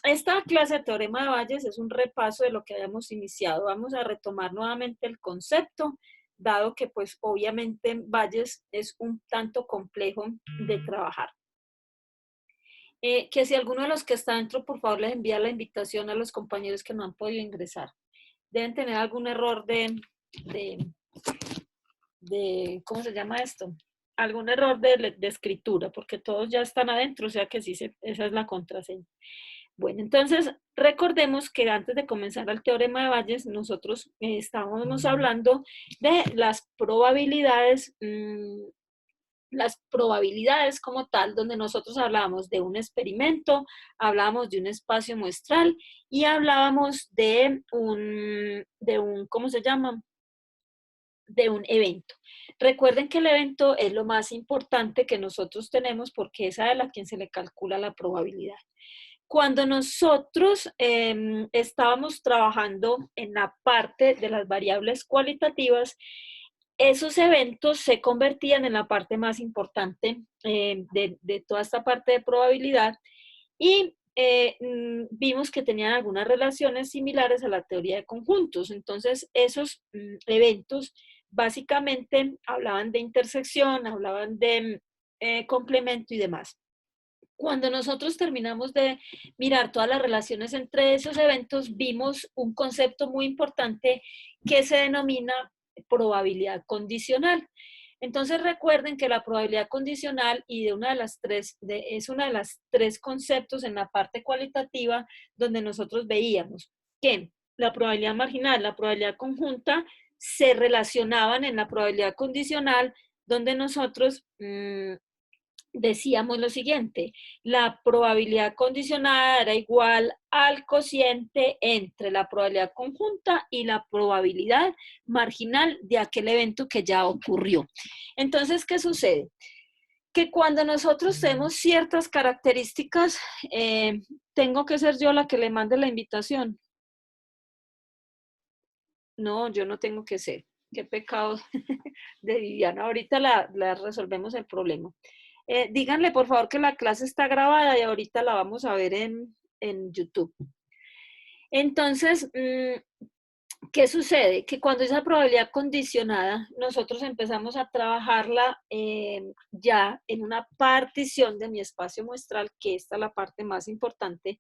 Esta clase de Teorema de Bayes es un repaso de lo que habíamos iniciado. Vamos a retomar nuevamente el concepto, dado que pues obviamente Bayes es un tanto complejo de trabajar. Que si alguno de los que está dentro, por favor, les envía la invitación a los compañeros que no han podido ingresar. Deben tener algún error de ¿cómo se llama esto? Algún error de escritura, porque todos ya están adentro, o sea que sí, esa es la contraseña. Bueno, entonces recordemos que antes de comenzar el teorema de Bayes, nosotros estábamos hablando de las probabilidades como tal, donde nosotros hablábamos de un experimento, hablábamos de un espacio muestral y hablábamos ¿cómo se llama? De un evento. Recuerden que el evento es lo más importante que nosotros tenemos porque es a él a quien se le calcula la probabilidad. Cuando nosotros estábamos trabajando en la parte de las variables cualitativas, esos eventos se convertían en la parte más importante de toda esta parte de probabilidad y vimos que tenían algunas relaciones similares a la teoría de conjuntos. Entonces, esos eventos básicamente hablaban de intersección, hablaban de complemento y demás. Cuando nosotros terminamos de mirar todas las relaciones entre esos eventos, vimos un concepto muy importante que se denomina probabilidad condicional. Entonces recuerden que la probabilidad condicional es una de las tres conceptos en la parte cualitativa donde nosotros veíamos que la probabilidad marginal, la probabilidad conjunta se relacionaban en la probabilidad condicional donde nosotros decíamos lo siguiente: la probabilidad condicionada era igual al cociente entre la probabilidad conjunta y la probabilidad marginal de aquel evento que ya ocurrió. Entonces, ¿qué sucede? Que cuando nosotros tenemos ciertas características, tengo que ser yo la que le mande la invitación. No, yo no tengo que ser. Qué pecado de Viviana. Ahorita la resolvemos el problema. Díganle por favor que la clase está grabada y ahorita la vamos a ver en YouTube. Entonces, ¿qué sucede? Que cuando esa probabilidad condicionada, nosotros empezamos a trabajarla ya en una partición de mi espacio muestral, que esta es la parte más importante.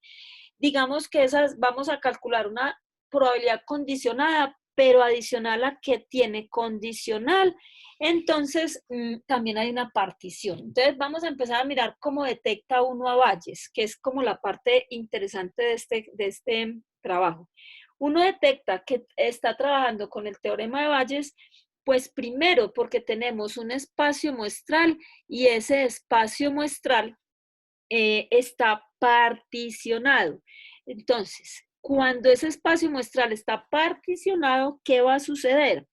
Digamos que vamos a calcular una probabilidad condicionada, pero adicional a que tiene condicional. Entonces, también hay una partición. Entonces, vamos a empezar a mirar cómo detecta uno a Bayes, que es como la parte interesante de este trabajo. Uno detecta que está trabajando con el teorema de Bayes, pues primero porque tenemos un espacio muestral y ese espacio muestral está particionado. Entonces, cuando ese espacio muestral está particionado, ¿qué va a suceder?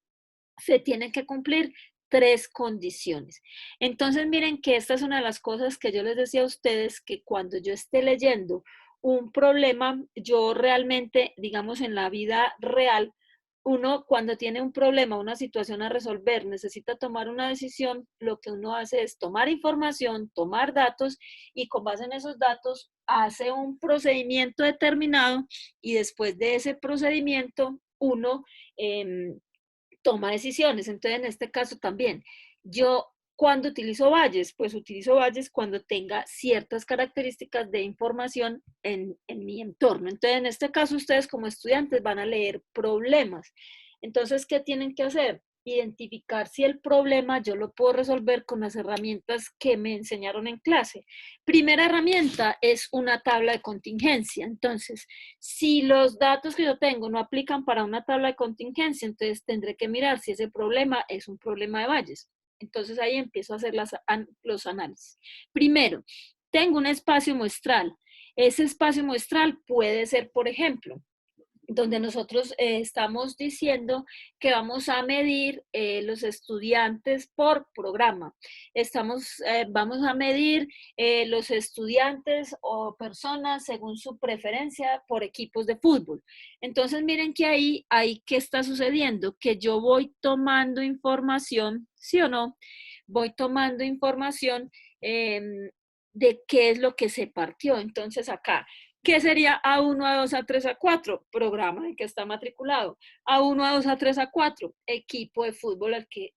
Se tienen que cumplir tres condiciones. Entonces, miren que esta es una de las cosas que yo les decía a ustedes, que cuando yo esté leyendo un problema, yo realmente, digamos, en la vida real, uno cuando tiene un problema, una situación a resolver, necesita tomar una decisión, lo que uno hace es tomar información, tomar datos y con base en esos datos hace un procedimiento determinado y después de ese procedimiento uno toma decisiones. Entonces, en este caso también, yo cuando utilizo Bayes, pues utilizo Bayes cuando tenga ciertas características de información en mi entorno. Entonces, en este caso, ustedes como estudiantes van a leer problemas. Entonces, ¿qué tienen que hacer? Identificar si el problema yo lo puedo resolver con las herramientas que me enseñaron en clase. Primera herramienta es una tabla de contingencia. Entonces, si los datos que yo tengo no aplican para una tabla de contingencia, entonces tendré que mirar si ese problema es un problema de Bayes. Entonces ahí empiezo a hacer los análisis. Primero, tengo un espacio muestral. Ese espacio muestral puede ser, por ejemplo, donde nosotros estamos diciendo que vamos a medir los estudiantes por programa. Vamos a medir los estudiantes o personas según su preferencia por equipos de fútbol. Entonces miren que ahí ¿qué está sucediendo? Que yo voy tomando información, ¿sí o no? Voy tomando información de qué es lo que se partió. Entonces acá, ¿qué sería A1, A2, A3, A4? Programa en que está matriculado. A1, A2, A3, A4, equipo de fútbol al que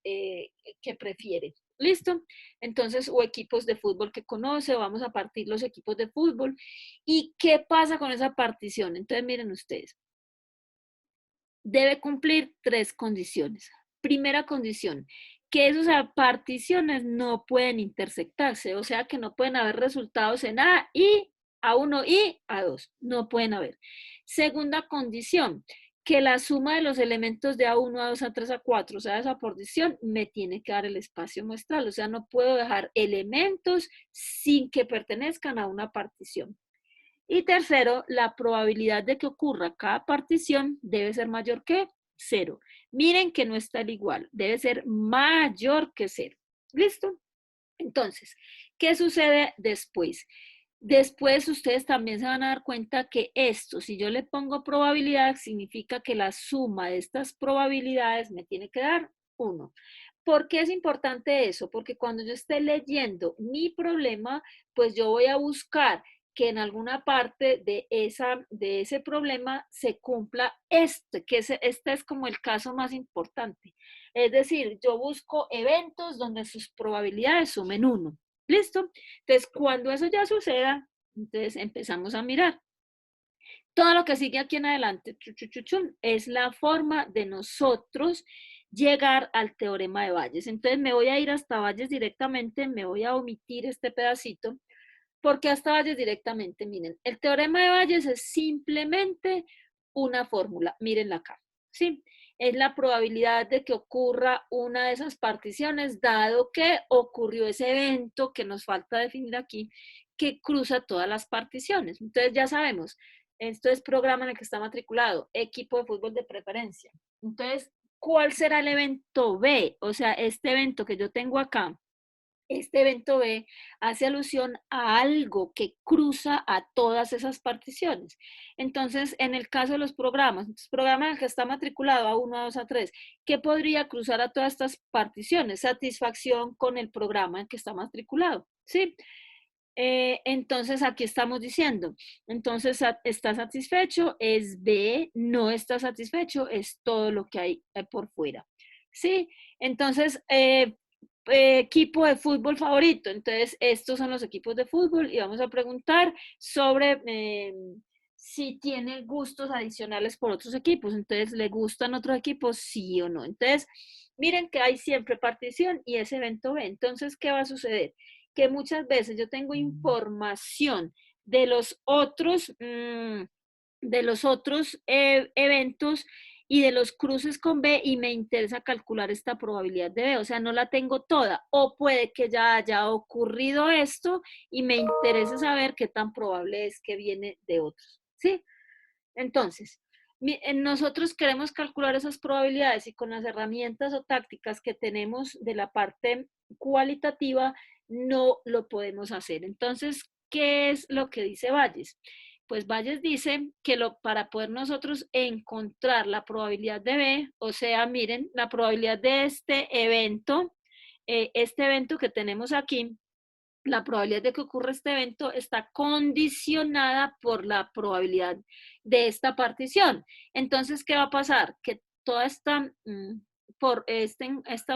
prefiere. ¿Listo? Entonces, o equipos de fútbol que conoce, vamos a partir los equipos de fútbol. ¿Y qué pasa con esa partición? Entonces, miren ustedes, debe cumplir 3 condiciones. Primera condición, que esas particiones no pueden intersectarse, o sea que no pueden haber resultados en A y A1 y A2, no pueden haber. Segunda condición, que la suma de los elementos de A1, A2, A3, A4, o sea, esa partición, me tiene que dar el espacio muestral, o sea, no puedo dejar elementos sin que pertenezcan a una partición. Y tercero, la probabilidad de que ocurra cada partición debe ser mayor que 0. Miren que no está el igual, debe ser mayor que 0. ¿Listo? Entonces, ¿qué sucede después? Después ustedes también se van a dar cuenta que esto, si yo le pongo probabilidad, significa que la suma de estas probabilidades me tiene que dar 1. ¿Por qué es importante eso? Porque cuando yo esté leyendo mi problema, pues yo voy a buscar que en alguna parte de ese problema se cumpla este es como el caso más importante. Es decir, yo busco eventos donde sus probabilidades sumen 1. ¿Listo? Entonces, cuando eso ya suceda, entonces empezamos a mirar. Todo lo que sigue aquí en adelante es la forma de nosotros llegar al teorema de Bayes. Entonces me voy a ir hasta Bayes directamente, me voy a omitir este pedacito, porque hasta Bayes directamente, miren, el teorema de Bayes es simplemente una fórmula, mírenla acá, ¿sí? Es la probabilidad de que ocurra una de esas particiones, dado que ocurrió ese evento que nos falta definir aquí, que cruza todas las particiones. Entonces ya sabemos, esto es programa en el que está matriculado, equipo de fútbol de preferencia. Entonces, ¿cuál será el evento B? O sea, este evento que yo tengo acá, este evento B hace alusión a algo que cruza a todas esas particiones. Entonces, en el caso de los programas, programa en el que está matriculado A1, A2, A3, ¿qué podría cruzar a todas estas particiones? Satisfacción con el programa en el que está matriculado, ¿sí? Entonces aquí estamos diciendo, entonces está satisfecho, es B, no está satisfecho, es todo lo que hay por fuera. ¿Sí? Entonces, equipo de fútbol favorito, entonces estos son los equipos de fútbol y vamos a preguntar sobre si tiene gustos adicionales por otros equipos, entonces ¿le gustan otros equipos? Sí o no. Entonces, miren que hay siempre partición y ese evento B, entonces, ¿qué va a suceder? Que muchas veces yo tengo información de los otros eventos y de los cruces con B y me interesa calcular esta probabilidad de B, o sea, no la tengo toda, o puede que ya haya ocurrido esto y me interesa saber qué tan probable es que viene de otros, ¿sí? Entonces, nosotros queremos calcular esas probabilidades y con las herramientas o tácticas que tenemos de la parte cualitativa no lo podemos hacer. Entonces, ¿qué es lo que dice Bayes? Pues Bayes dice que para poder nosotros encontrar la probabilidad de B, o sea, miren, la probabilidad de este evento que tenemos aquí, la probabilidad de que ocurra este evento está condicionada por la probabilidad de esta partición. Entonces, ¿qué va a pasar? Que toda esta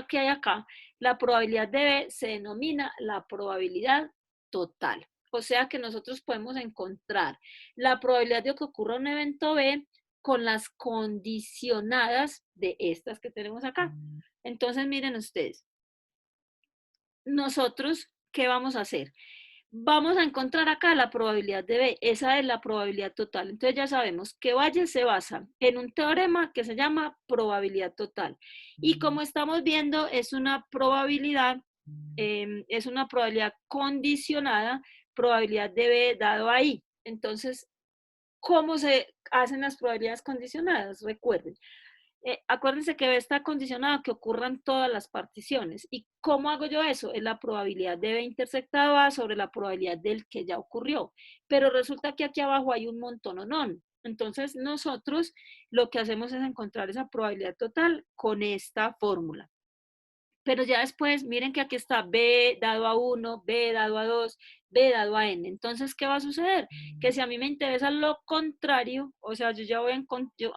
que hay acá, la probabilidad de B se denomina la probabilidad total. O sea que nosotros podemos encontrar la probabilidad de que ocurra un evento B con las condicionadas de estas que tenemos acá. Entonces, miren ustedes, nosotros, ¿qué vamos a hacer? Vamos a encontrar acá la probabilidad de B, esa es la probabilidad total. Entonces ya sabemos que Bayes se basa en un teorema que se llama probabilidad total. Y como estamos viendo, es una probabilidad condicionada, probabilidad de B dado ahí. Entonces, ¿cómo se hacen las probabilidades condicionadas? Recuerden, acuérdense que B está condicionado a que ocurran todas las particiones. ¿Y cómo hago yo eso? Es la probabilidad de B intersectado A sobre la probabilidad del que ya ocurrió. Pero resulta que aquí abajo hay un montón o no. Entonces nosotros lo que hacemos es encontrar esa probabilidad total con esta fórmula. Pero ya después, miren que aquí está B dado a 1, B dado a 2, B dado a N. Entonces, ¿qué va a suceder? Que si a mí me interesa lo contrario, o sea, yo ya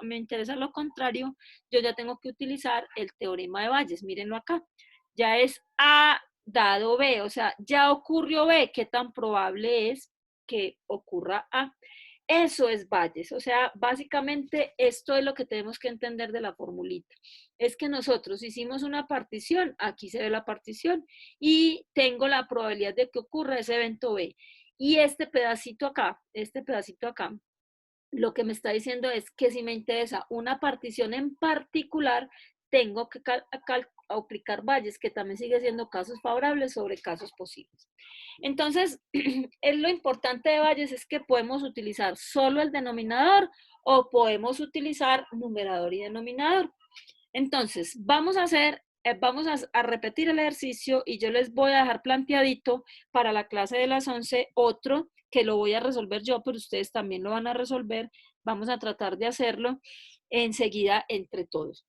me interesa lo contrario, yo ya tengo que utilizar el teorema de Bayes. Mírenlo acá. Ya es A dado B, o sea, ya ocurrió B. ¿Qué tan probable es que ocurra A? Eso es Bayes, o sea, básicamente esto es lo que tenemos que entender de la formulita. Es que nosotros hicimos una partición, aquí se ve la partición, y tengo la probabilidad de que ocurra ese evento B. Y este pedacito acá, lo que me está diciendo es que si me interesa una partición en particular, tengo que aplicar Bayes, que también sigue siendo casos favorables sobre casos posibles. Entonces, lo importante de Bayes es que podemos utilizar solo el denominador o podemos utilizar numerador y denominador. Entonces, vamos a repetir el ejercicio y yo les voy a dejar planteadito para la clase de las 11 otro que lo voy a resolver yo, pero ustedes también lo van a resolver. Vamos a tratar de hacerlo enseguida entre todos.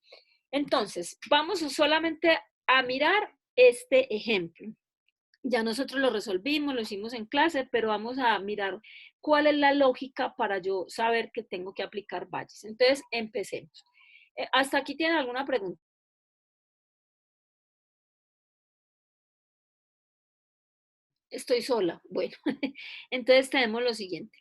Entonces, vamos solamente a mirar este ejemplo. Ya nosotros lo resolvimos, lo hicimos en clase, pero vamos a mirar cuál es la lógica para yo saber que tengo que aplicar Bayes. Entonces, empecemos. ¿Hasta aquí tienen alguna pregunta? Estoy sola. Bueno, entonces tenemos lo siguiente.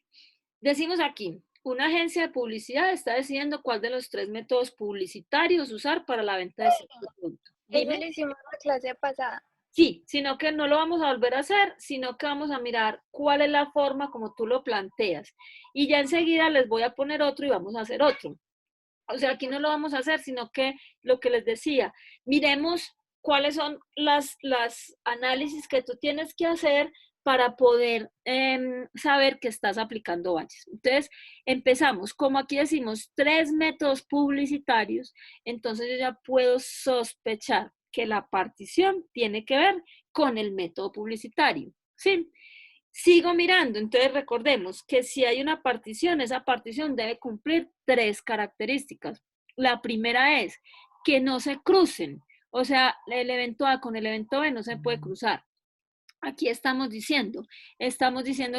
Decimos aquí, una agencia de publicidad está decidiendo cuál de los 3 métodos publicitarios usar para la venta de cierto producto. Eso Dime. lo hicimos en la clase pasada. Sí, sino que no lo vamos a volver a hacer, sino que vamos a mirar cuál es la forma como tú lo planteas. Y ya enseguida les voy a poner otro y vamos a hacer otro. O sea, aquí no lo vamos a hacer, sino que lo que les decía, miremos cuáles son las análisis que tú tienes que hacer para poder saber que estás aplicando Bayes. Entonces, empezamos. Como aquí decimos 3 métodos publicitarios, entonces yo ya puedo sospechar que la partición tiene que ver con el método publicitario. ¿Sí? Sigo mirando, entonces recordemos que si hay una partición, esa partición debe cumplir 3 características. La primera es que no se crucen, o sea, el evento A con el evento B no se puede cruzar. Aquí estamos diciendo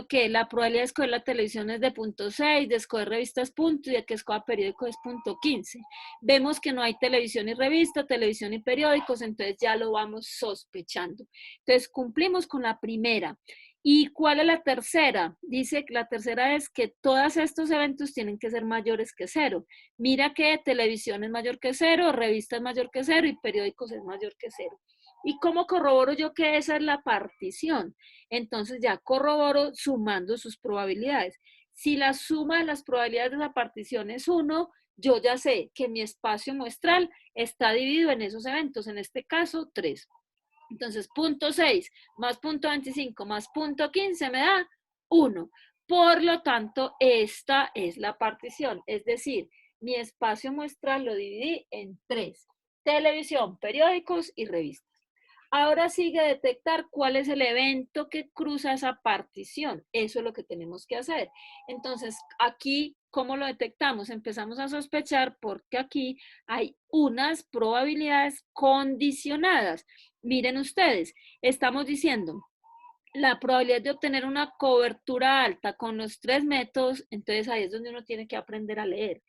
que la probabilidad de escoger la televisión es de 0.6, de escoger revistas punto y de que escoja periódico es 0.15. Vemos que no hay televisión y revista, televisión y periódicos, entonces ya lo vamos sospechando. Entonces cumplimos con la primera. ¿Y cuál es la tercera? Dice que la tercera es que todos estos eventos tienen que ser mayores que 0. Mira que televisión es mayor que 0, revista es mayor que 0 y periódicos es mayor que 0. ¿Y cómo corroboro yo que esa es la partición? Entonces ya corroboro sumando sus probabilidades. Si la suma de las probabilidades de la partición es 1, yo ya sé que mi espacio muestral está dividido en esos eventos, en este caso 3. Entonces, 0.6 más 0.25 más 0.15 me da 1. Por lo tanto, esta es la partición, es decir, mi espacio muestral lo dividí en 3. Televisión, periódicos y revistas. Ahora sigue detectar cuál es el evento que cruza esa partición. Eso es lo que tenemos que hacer. Entonces, aquí, ¿cómo lo detectamos? Empezamos a sospechar porque aquí hay unas probabilidades condicionadas. Miren ustedes, estamos diciendo la probabilidad de obtener una cobertura alta con los 3 métodos, entonces ahí es donde uno tiene que aprender a leer.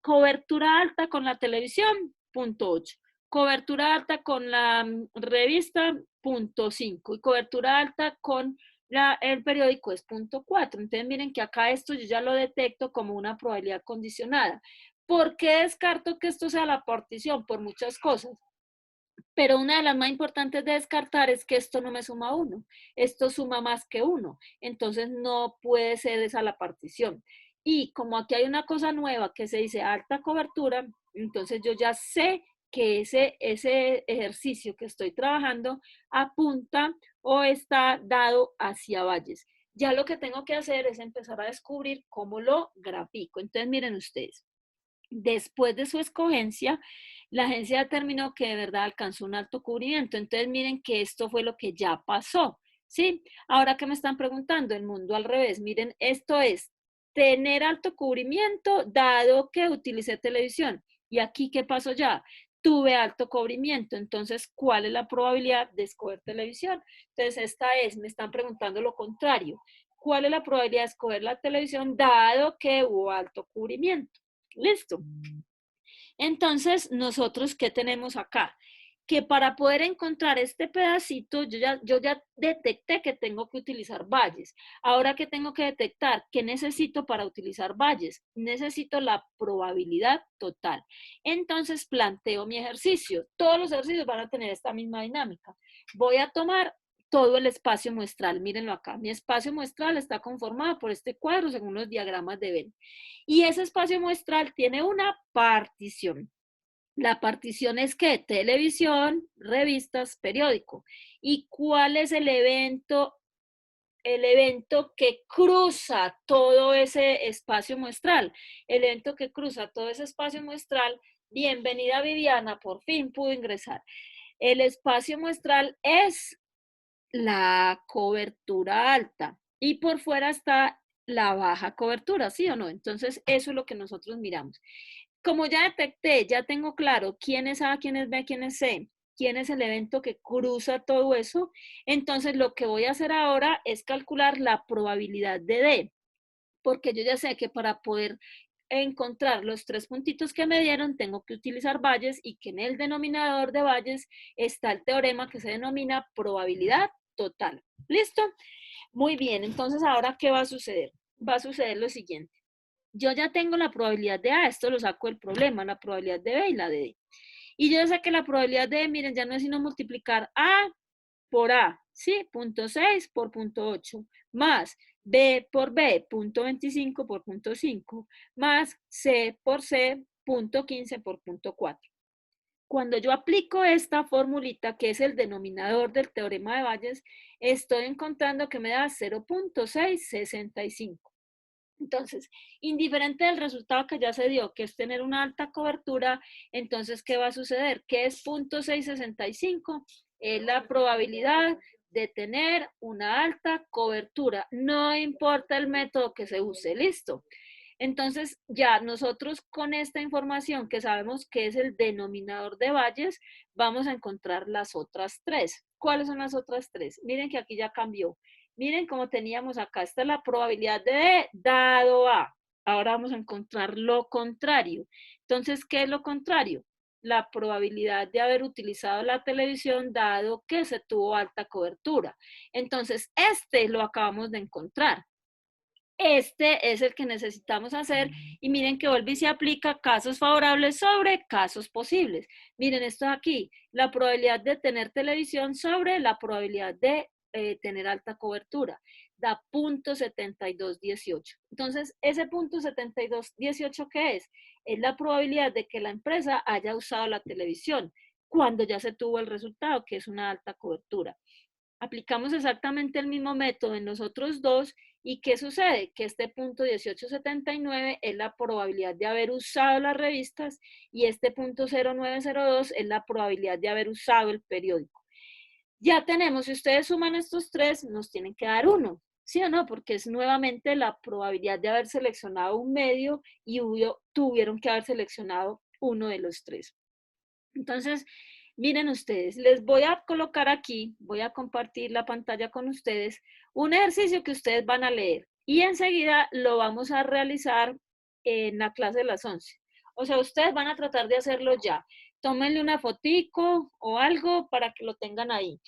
Cobertura alta con la televisión, 0.8. Cobertura alta con la revista, 0.5. Y cobertura alta con el periódico es 0.4. Entonces miren que acá esto yo ya lo detecto como una probabilidad condicionada. ¿Por qué descarto que esto sea la partición? Por muchas cosas. Pero una de las más importantes de descartar es que esto no me suma 1, esto suma más que 1, entonces no puede ser esa la partición. Y como aquí hay una cosa nueva que se dice alta cobertura, entonces yo ya sé que ese ejercicio que estoy trabajando apunta o está dado hacia Bayes. Ya lo que tengo que hacer es empezar a descubrir cómo lo grafico. Entonces miren ustedes. Después de su escogencia, la agencia determinó que de verdad alcanzó un alto cubrimiento. Entonces, miren que esto fue lo que ya pasó, ¿sí? Ahora que me están preguntando, el mundo al revés, miren, esto es tener alto cubrimiento dado que utilicé televisión. ¿Y aquí qué pasó ya? tuve alto cubrimiento. Entonces, ¿cuál es la probabilidad de escoger televisión? Entonces, me están preguntando lo contrario. ¿Cuál es la probabilidad de escoger la televisión dado que hubo alto cubrimiento? Listo. Entonces, nosotros, ¿qué tenemos acá? Que para poder encontrar este pedacito, yo ya detecté que tengo que utilizar valles. Ahora, ¿qué tengo que detectar? ¿Qué necesito para utilizar valles? Necesito la probabilidad total. Entonces, planteo mi ejercicio. Todos los ejercicios van a tener esta misma dinámica. Voy a tomar todo el espacio muestral. Mírenlo acá. Mi espacio muestral está conformado por este cuadro según los diagramas de Venn. Y ese espacio muestral tiene una partición. La partición es que televisión, revistas, periódico. ¿Y cuál es el evento? El evento que cruza todo ese espacio muestral. El evento que cruza todo ese espacio muestral. Bienvenida Viviana, por fin pudo ingresar. El espacio muestral es la cobertura alta y por fuera está la baja cobertura, ¿sí o no? Entonces, eso es lo que nosotros miramos. Como ya detecté, ya tengo claro quién es A, quién es B, quién es C, quién es el evento que cruza todo eso, entonces lo que voy a hacer ahora es calcular la probabilidad de D, porque yo ya sé que para poder encontrar los 3 puntitos que me dieron, tengo que utilizar valles y que en el denominador de valles está el teorema que se denomina probabilidad total. ¿Listo? Muy bien, entonces ahora, ¿qué va a suceder? Va a suceder lo siguiente. Yo ya tengo la probabilidad de A, esto lo saco del problema, la probabilidad de B y la de D. Y yo ya sé que la probabilidad de D, miren, ya no es sino multiplicar A por A, ¿sí? Punto 6 por punto 8, más B por B, punto 25 por punto 5, más C por C, punto 15 por punto 4. Cuando yo aplico esta formulita, que es el denominador del teorema de Bayes, estoy encontrando que me da 0.665. Entonces, indiferente del resultado que ya se dio, que es tener una alta cobertura, entonces, ¿qué va a suceder? ¿Qué es 0.665? Es la probabilidad de tener una alta cobertura. No importa el método que se use, listo. Entonces, ya nosotros con esta información que sabemos que es el denominador de Bayes, vamos a encontrar las otras 3. ¿Cuáles son las otras 3? Miren que aquí ya cambió. Miren cómo teníamos acá, esta es la probabilidad de dado A. Ahora vamos a encontrar lo contrario. Entonces, ¿qué es lo contrario? La probabilidad de haber utilizado la televisión dado que se tuvo alta cobertura. Entonces, este lo acabamos de encontrar. Este es el que necesitamos hacer y miren que vuelve y se aplica casos favorables sobre casos posibles. Miren esto aquí, la probabilidad de tener televisión sobre la probabilidad de tener alta cobertura. Da 0.7218. Entonces, ese 0.7218, ¿qué es? Es la probabilidad de que la empresa haya usado la televisión cuando ya se tuvo el resultado, que es una alta cobertura. Aplicamos exactamente el mismo método en los otros dos. ¿Y qué sucede? Que este punto 1879 es la probabilidad de haber usado las revistas y este punto 0902 es la probabilidad de haber usado el periódico. Ya tenemos, si ustedes suman estos 3, nos tienen que dar 1, ¿sí o no? Porque es nuevamente la probabilidad de haber seleccionado un medio y tuvieron que haber seleccionado uno de los 3. Entonces, miren ustedes, les voy a colocar aquí, voy a compartir la pantalla con ustedes, un ejercicio que ustedes van a leer y enseguida lo vamos a realizar en la clase de las 11. O sea, ustedes van a tratar de hacerlo ya. Tómenle una fotico o algo para que lo tengan ahí.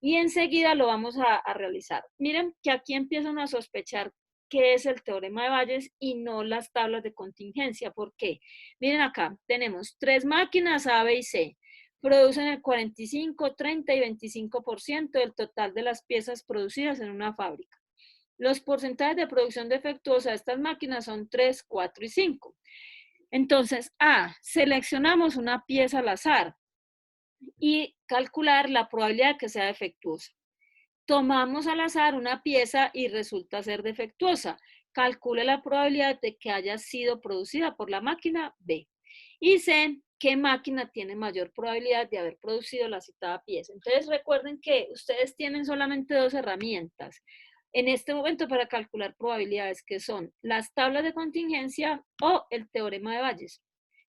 Y enseguida lo vamos a realizar. Miren que aquí empiezan a sospechar qué es el teorema de Bayes y no las tablas de contingencia. ¿Por qué? Miren acá, tenemos 3 máquinas A, B y C. Producen el 45, 30 y 25% del total de las piezas producidas en una fábrica. Los porcentajes de producción defectuosa de estas máquinas son 3, 4 y 5. Entonces, A, seleccionamos una pieza al azar y calcular la probabilidad de que sea defectuosa. Tomamos al azar una pieza y resulta ser defectuosa. Calcule la probabilidad de que haya sido producida por la máquina B. Y C, qué máquina tiene mayor probabilidad de haber producido la citada pieza. Entonces recuerden que ustedes tienen solamente 2 herramientas en este momento para calcular probabilidades, que son las tablas de contingencia o el teorema de Bayes.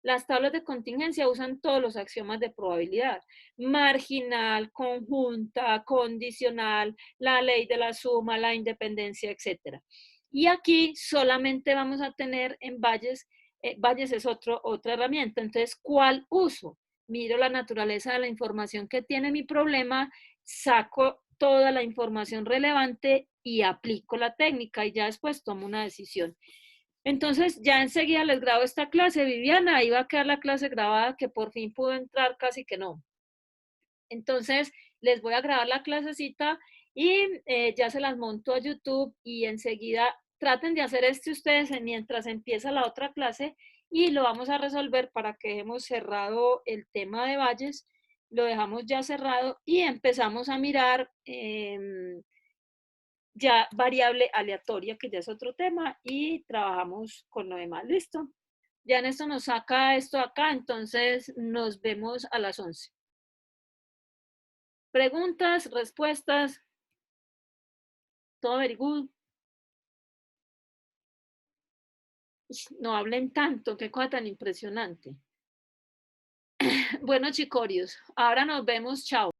Las tablas de contingencia usan todos los axiomas de probabilidad: marginal, conjunta, condicional, la ley de la suma, la independencia, etc. Y aquí solamente vamos a tener en Bayes, Bayes es otra herramienta. Entonces, ¿cuál uso? Miro la naturaleza de la información que tiene mi problema, saco toda la información relevante y aplico la técnica y ya después tomo una decisión. Entonces, ya enseguida les grabo esta clase. Viviana, ahí va a quedar la clase grabada, que por fin pudo entrar, casi que no. Entonces, les voy a grabar la clasecita y ya se las monto a YouTube y enseguida traten de hacer esto ustedes mientras empieza la otra clase y lo vamos a resolver para que dejemos cerrado el tema de Valles. Lo dejamos ya cerrado y empezamos a mirar ya variable aleatoria, que ya es otro tema, y trabajamos con lo demás. ¿Listo? Ya en esto nos saca esto acá, entonces nos vemos a las 11. Preguntas, respuestas, todo very good. No hablen tanto, qué cosa tan impresionante. Bueno, chicorios, ahora nos vemos, chao.